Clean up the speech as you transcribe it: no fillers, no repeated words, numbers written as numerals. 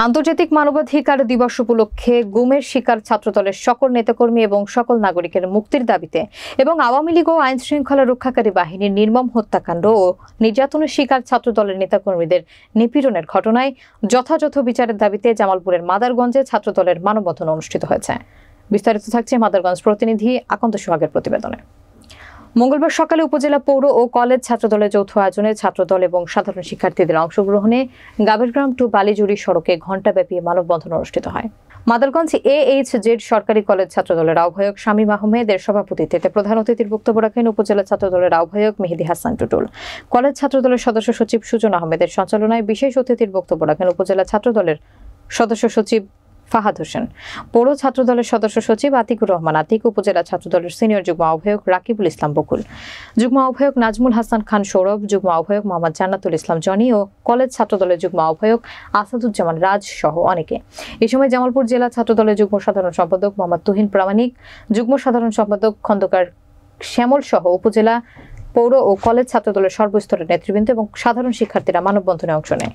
আন্তর্জাতিক মানবাধিকার দিবস উপলক্ষে গুমের শিকার ছাত্রদলের সকল নেতাকর্মী এবং সকল নাগরিকের মুক্তির দাবিতে এবং আওয়ামী লীগ ও আইন শৃঙ্খলা রক্ষাকারী বাহিনীর নির্মম হত্যাকাণ্ড ও নির্যাতনের শিকার ছাত্রদলের নেতাকর্মীদের নিপীড়নের ঘটনায় যথাযথ বিচারের দাবিতে জামালপুরের মাদারগঞ্জে ছাত্রদলের মানববন্ধন অনুষ্ঠিত হয়েছে। বিস্তারিত থাকছে মাদারগঞ্জ প্রতিনিধি আকন্ত সোহাগের প্রতিবেদনে। মঙ্গলবার সকালে উপজেলা পৌর ও কলেজ ছাত্রদলের যৌথ আয়োজনে ছাত্রদল এবং সাধারণ শিক্ষার্থীদের অংশগ্রহণে গাবেরগ্রাম টু বালিজুড়ি সড়কে ঘণ্টাব্যাপী মানববন্ধন অনুষ্ঠিত হয়। মাদারগঞ্জ AHZ সরকারি কলেজ ছাত্রদলের আহ্বায়ক শামীম আহমেদের সভাপতিত্বে প্রধান অতিথির বক্তব্য রাখেন উপজেলা ছাত্রদলের আহ্বায়ক মেহেদী হাসান টুটুল। কলেজ ছাত্রদলের সদস্য সচিব সুজন আহমেদের সঞ্চালনায় বিশেষ অতিথির বক্তব্য রাখেন উপজেলা ছাত্রদলের সদস্য সচিব ফাহাদ হোসেন, পৌর ছাত্রদলের সদস্য সচিব আতিকুর রহমান আতিক, উপজেলা ছাত্রদলের সিনিয়র যুগ্ম আহ্বায়ক রাকিবুল ইসলাম বকুল, যুগ্ম আহ্বায়ক নাজমুল হাসান খান সৌরভ, যুগ্ম আহ্বায়ক মোহাম্মদ জান্নাতুল ইসলাম জনি ও কলেজ ছাত্রদলের যুগ্ম আহ্বায়ক আসাদুজ্জামান রাজ সহ অনেকে। এ সময় জামালপুর জেলা ছাত্রদলের যুগ্ম সাধারণ সম্পাদক মোহাম্মদ তুহিন প্রামাণিক, যুগ্ম সাধারণ সম্পাদক খন্দকার শ্যামল সহ উপজেলা, পৌর ও কলেজ ছাত্রদলের সর্বস্তরের নেতৃবৃন্দ এবং সাধারণ শিক্ষার্থীরা মানববন্ধনে অংশ নেয়।